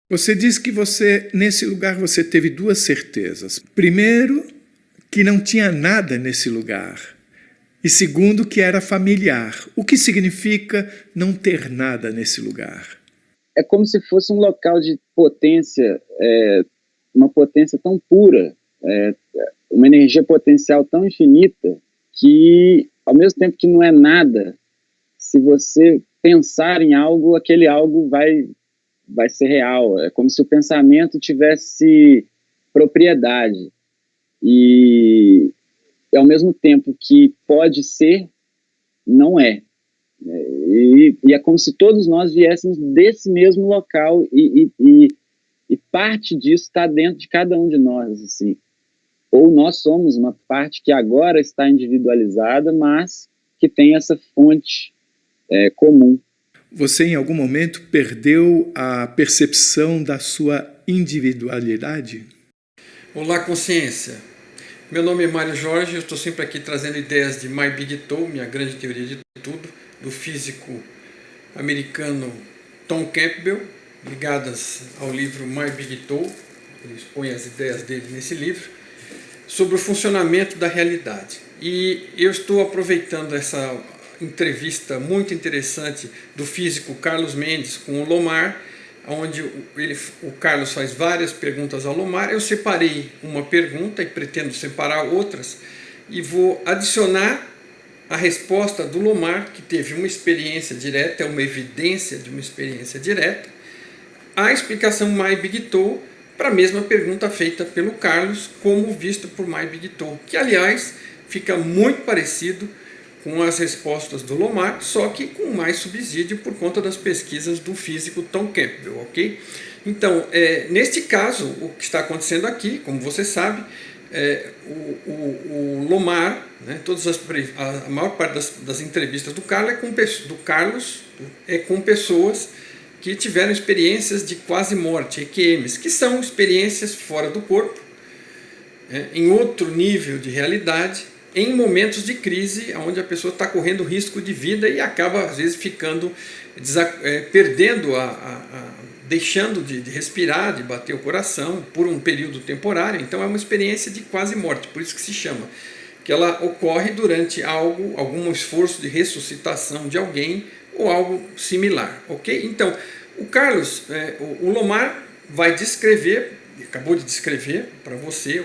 Você diz que nesse lugar, você teve duas certezas. Primeiro, que não tinha nada nesse lugar. E segundo, que era familiar. O que significa não ter nada nesse lugar? É como se fosse um local de potência, uma potência tão pura, uma energia potencial tão infinita, que, ao mesmo tempo que não é nada, se você pensar em algo, aquele algo vai ser real. É como se o pensamento tivesse propriedade. E, ao mesmo tempo que pode ser, não é. E é como se todos nós viéssemos desse mesmo local e parte disso está dentro de cada um de nós, assim. Ou nós somos uma parte que agora está individualizada, mas que tem essa fonte comum. Você, em algum momento, perdeu a percepção da sua individualidade? Olá, consciência. Meu nome é Mário Jorge, eu estou sempre aqui trazendo ideias de My Big Toe, minha grande teoria de tudo, do físico americano Tom Campbell, ligadas ao livro My Big Toe. Ele expõe as ideias dele nesse livro, sobre o funcionamento da realidade. E eu estou aproveitando essa entrevista muito interessante do físico Carlos Mendes com o Lomar, onde o Carlos faz várias perguntas ao Lomar. Eu separei uma pergunta e pretendo separar outras e vou adicionar a resposta do Lomar, que teve uma experiência direta, é uma evidência de uma experiência direta, a explicação My Big Toe para a mesma pergunta feita pelo Carlos, como visto por My Big Toe, que aliás fica muito parecido com as respostas do Lomar, só que com mais subsídio por conta das pesquisas do físico Tom Campbell, ok? Então, neste caso, o que está acontecendo aqui, como você sabe, o Lomar, né, a maior parte das entrevistas do Carlos é com pessoas que tiveram experiências de quase morte, EQMs, que são experiências fora do corpo, em outro nível de realidade, em momentos de crise, onde a pessoa está correndo risco de vida e acaba, às vezes, ficando, perdendo, deixando de respirar, de bater o coração por um período temporário. Então é uma experiência de quase morte, por isso que se chama, que ela ocorre durante algum esforço de ressuscitação de alguém ou algo similar, ok? Então, o Carlos, o Lomar vai descrever, acabou de descrever para você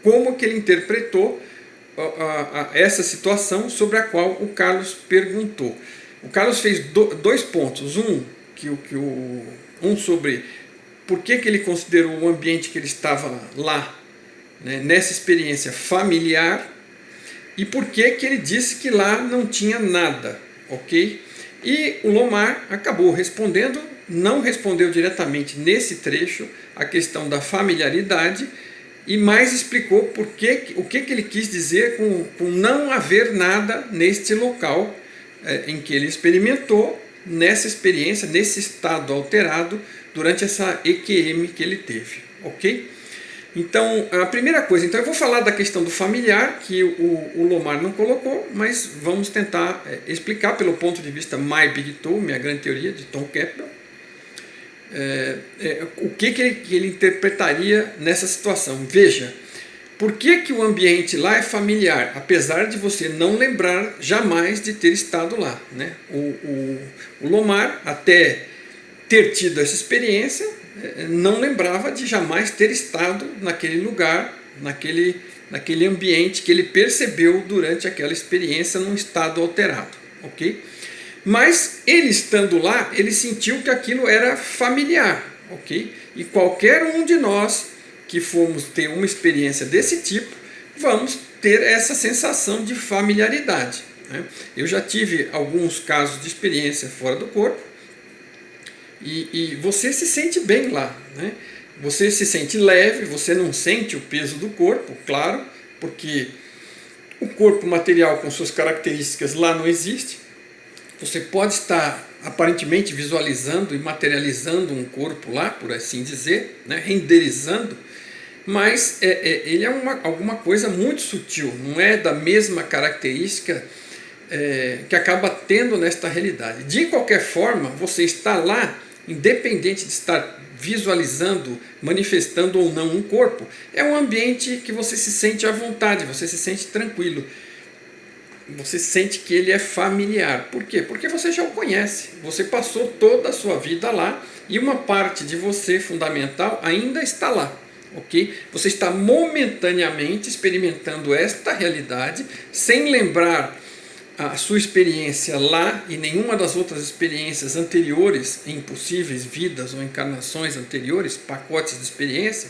como que ele interpretou essa situação sobre a qual o Carlos perguntou. O Carlos fez dois pontos. Um sobre por que ele considerou o ambiente que ele estava lá, né, nessa experiência familiar, e por que ele disse que lá não tinha nada, ok? E o Lomar acabou respondendo, não respondeu diretamente nesse trecho a questão da familiaridade, e mais explicou o que ele quis dizer com não haver nada neste local em que ele experimentou, nessa experiência, nesse estado alterado, durante essa EQM que ele teve, ok? Então, a primeira coisa, eu vou falar da questão do familiar, que o Lomar não colocou, mas vamos tentar explicar pelo ponto de vista My Big Toe, minha grande teoria, de Tom Campbell, o que ele interpretaria nessa situação. Veja, por que o ambiente lá é familiar, apesar de você não lembrar jamais de ter estado lá, né? O Lomar, até ter tido essa experiência, não lembrava de jamais ter estado naquele lugar, naquele ambiente que ele percebeu durante aquela experiência num estado alterado, ok? Mas ele estando lá, ele sentiu que aquilo era familiar, ok? E qualquer um de nós que formos ter uma experiência desse tipo, vamos ter essa sensação de familiaridade, né? Eu já tive alguns casos de experiência fora do corpo e você se sente bem lá, né? Você se sente leve, você não sente o peso do corpo, claro, porque o corpo material com suas características lá não existe. Você pode estar aparentemente visualizando e materializando um corpo lá, por assim dizer, né, renderizando, mas ele é alguma coisa muito sutil, não é da mesma característica que acaba tendo nesta realidade. De qualquer forma, você está lá independente de estar visualizando, manifestando ou não um corpo, é um ambiente que você se sente à vontade, você se sente tranquilo. Você sente que ele é familiar. Por quê? Porque você já o conhece. Você passou toda a sua vida lá e uma parte de você fundamental ainda está lá. Ok? Você está momentaneamente experimentando esta realidade sem lembrar a sua experiência lá e nenhuma das outras experiências anteriores, em possíveis vidas ou encarnações anteriores, pacotes de experiência,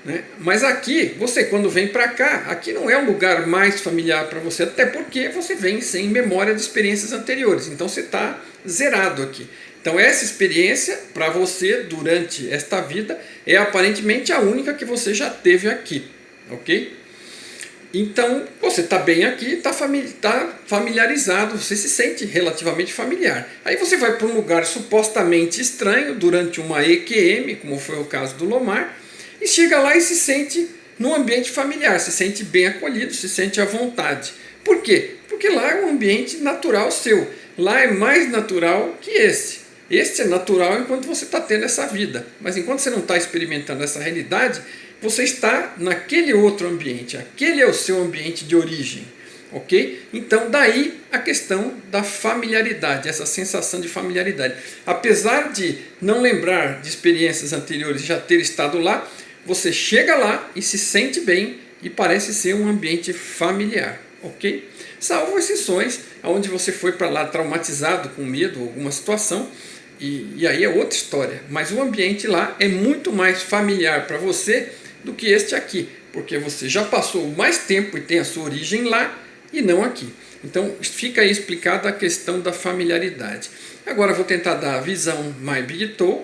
né? Mas aqui, você quando vem para cá, aqui não é um lugar mais familiar para você, até porque você vem sem memória de experiências anteriores, então você está zerado aqui. Então essa experiência para você durante esta vida é aparentemente a única que você já teve aqui, ok? Então você está bem aqui, está familiarizado, você se sente relativamente familiar. Aí você vai para um lugar supostamente estranho durante uma EQM, como foi o caso do Lomar, e chega lá e se sente num ambiente familiar, se sente bem acolhido, se sente à vontade. Por quê? Porque lá é um ambiente natural seu. Lá é mais natural que esse. Este é natural enquanto você está tendo essa vida. Mas enquanto você não está experimentando essa realidade, você está naquele outro ambiente. Aquele é o seu ambiente de origem. Ok? Então daí a questão da familiaridade, essa sensação de familiaridade. Apesar de não lembrar de experiências anteriores e já ter estado lá, você chega lá e se sente bem e parece ser um ambiente familiar, ok? Salvo exceções, onde você foi para lá traumatizado, com medo, alguma situação, e aí é outra história. Mas o ambiente lá é muito mais familiar para você do que este aqui, porque você já passou mais tempo e tem a sua origem lá e não aqui. Então fica aí explicada a questão da familiaridade. Agora eu vou tentar dar a visão mais Big Toe,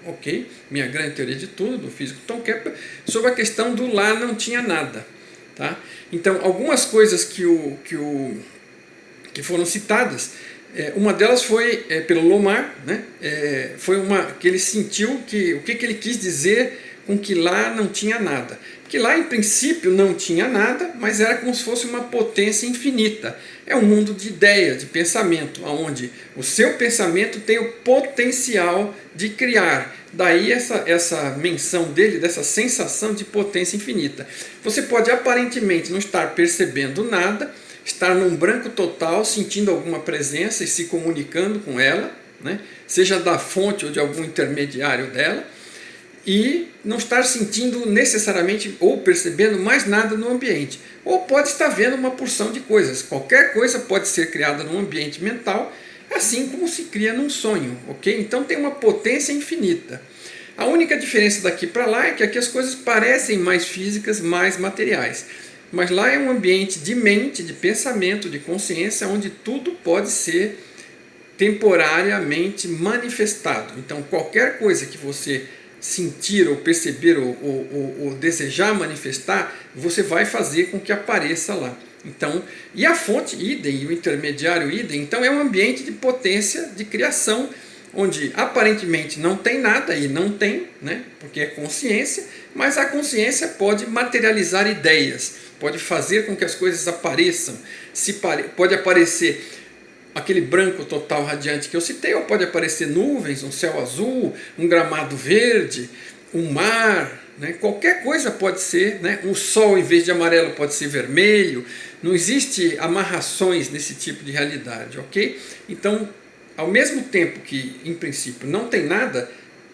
ok? Minha grande teoria de tudo, do físico Tom Kepler, sobre a questão do lá não tinha nada. Tá? Então, algumas coisas que foram citadas, uma delas foi pelo Lomar, né? Foi uma que ele sentiu que o que ele quis dizer com que lá não tinha nada. Que lá, em princípio, não tinha nada, mas era como se fosse uma potência infinita. É um mundo de ideia, de pensamento, onde o seu pensamento tem o potencial de criar. Daí essa menção dele, dessa sensação de potência infinita. Você pode aparentemente não estar percebendo nada, estar num branco total, sentindo alguma presença e se comunicando com ela, né? Seja da fonte ou de algum intermediário dela, e não estar sentindo necessariamente ou percebendo mais nada no ambiente. Ou pode estar vendo uma porção de coisas. Qualquer coisa pode ser criada num ambiente mental, assim como se cria num sonho, ok? Então tem uma potência infinita. A única diferença daqui para lá é que aqui as coisas parecem mais físicas, mais materiais. Mas lá é um ambiente de mente, de pensamento, de consciência, onde tudo pode ser temporariamente manifestado. Então qualquer coisa que você sentir ou perceber ou desejar manifestar, você vai fazer com que apareça lá. Então, e a fonte idem, e o intermediário idem, então é um ambiente de potência de criação, onde aparentemente não tem nada, e não tem, né, porque é consciência, mas a consciência pode materializar ideias, pode fazer com que as coisas apareçam, pode aparecer aquele branco total radiante que eu citei, ou pode aparecer nuvens, um céu azul, um gramado verde, um mar, né? Qualquer coisa pode ser, né? Um sol em vez de amarelo pode ser vermelho, não existe amarrações nesse tipo de realidade, ok? Então, ao mesmo tempo que, em princípio, não tem nada,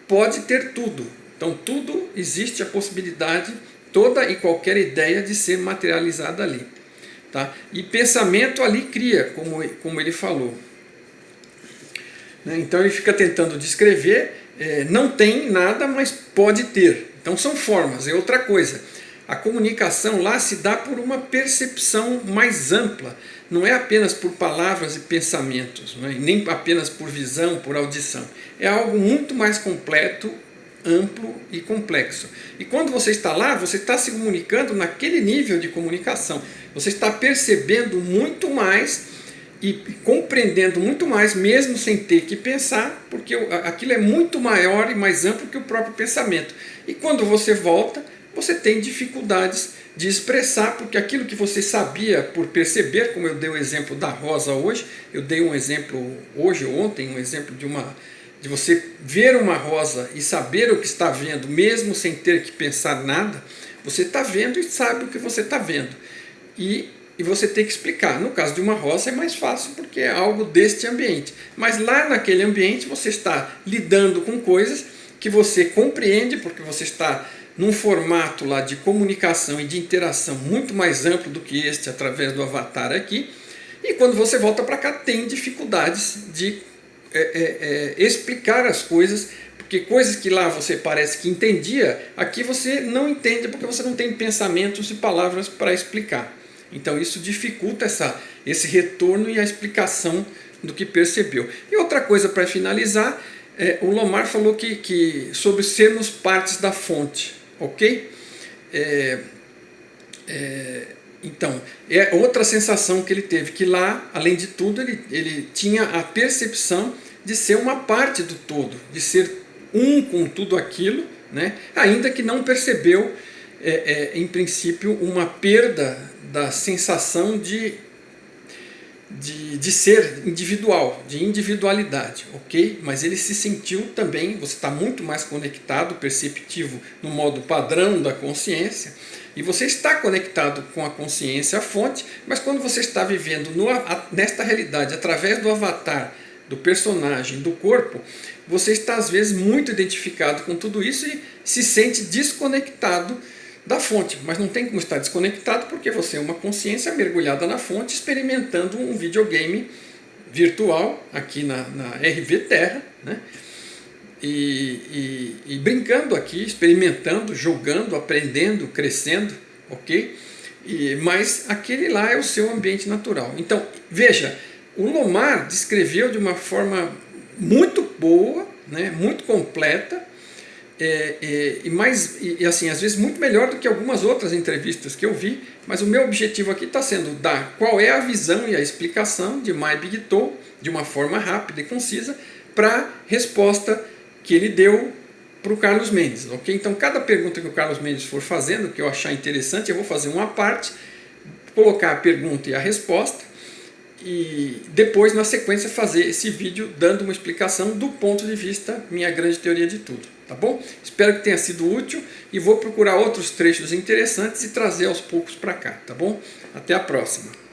pode ter tudo. Então, tudo existe a possibilidade, toda e qualquer ideia de ser materializada ali. Tá? E pensamento ali cria, como ele falou. Então ele fica tentando descrever, não tem nada, mas pode ter. Então são formas, é outra coisa. A comunicação lá se dá por uma percepção mais ampla, não é apenas por palavras e pensamentos, não é? Nem apenas por visão, por audição. É algo muito mais completo, amplo e complexo. E quando você está lá, você está se comunicando naquele nível de comunicação. Você está percebendo muito mais e compreendendo muito mais, mesmo sem ter que pensar, porque aquilo é muito maior e mais amplo que o próprio pensamento. E quando você volta, você tem dificuldades de expressar, porque aquilo que você sabia por perceber, como eu dei o exemplo da rosa hoje, eu dei um exemplo hoje ou ontem, um exemplo de uma de você ver uma rosa e saber o que está vendo, mesmo sem ter que pensar nada, você está vendo e sabe o que você está vendo. E você tem que explicar. No caso de uma rosa é mais fácil porque é algo deste ambiente. Mas lá naquele ambiente você está lidando com coisas que você compreende, porque você está num formato lá de comunicação e de interação muito mais amplo do que este através do avatar aqui. E quando você volta para cá tem dificuldades de explicar as coisas, porque coisas que lá você parece que entendia, aqui você não entende porque você não tem pensamentos e palavras para explicar. Então isso dificulta esse retorno e a explicação do que percebeu. E outra coisa para finalizar, o Lomar falou que sobre sermos partes da fonte, ok? Então, é outra sensação que ele teve, que lá, além de tudo, ele tinha a percepção de ser uma parte do todo, de ser um com tudo aquilo, né? Ainda que não percebeu, em princípio, uma perda da sensação de ser individual, de individualidade, ok? Mas ele se sentiu também, você está muito mais conectado, perceptivo no modo padrão da consciência, e você está conectado com a consciência, a fonte, mas quando você está vivendo nesta realidade, através do avatar, do personagem, do corpo, você está às vezes muito identificado com tudo isso e se sente desconectado da fonte, mas não tem como estar desconectado porque você é uma consciência mergulhada na fonte, experimentando um videogame virtual aqui na RV Terra, né? E brincando aqui, experimentando, jogando, aprendendo, crescendo, ok? Mas aquele lá é o seu ambiente natural. Então, veja, o Lomar descreveu de uma forma muito boa, né, muito completa, e assim, às vezes muito melhor do que algumas outras entrevistas que eu vi, mas o meu objetivo aqui está sendo dar qual é a visão e a explicação de My Big Toe, de uma forma rápida e concisa, para a resposta que ele deu para o Carlos Mendes, ok? Então, cada pergunta que o Carlos Mendes for fazendo, que eu achar interessante, eu vou fazer uma parte, colocar a pergunta e a resposta, e depois, na sequência, fazer esse vídeo dando uma explicação do ponto de vista minha grande teoria de tudo, tá bom? Espero que tenha sido útil e vou procurar outros trechos interessantes e trazer aos poucos para cá, tá bom? Até a próxima!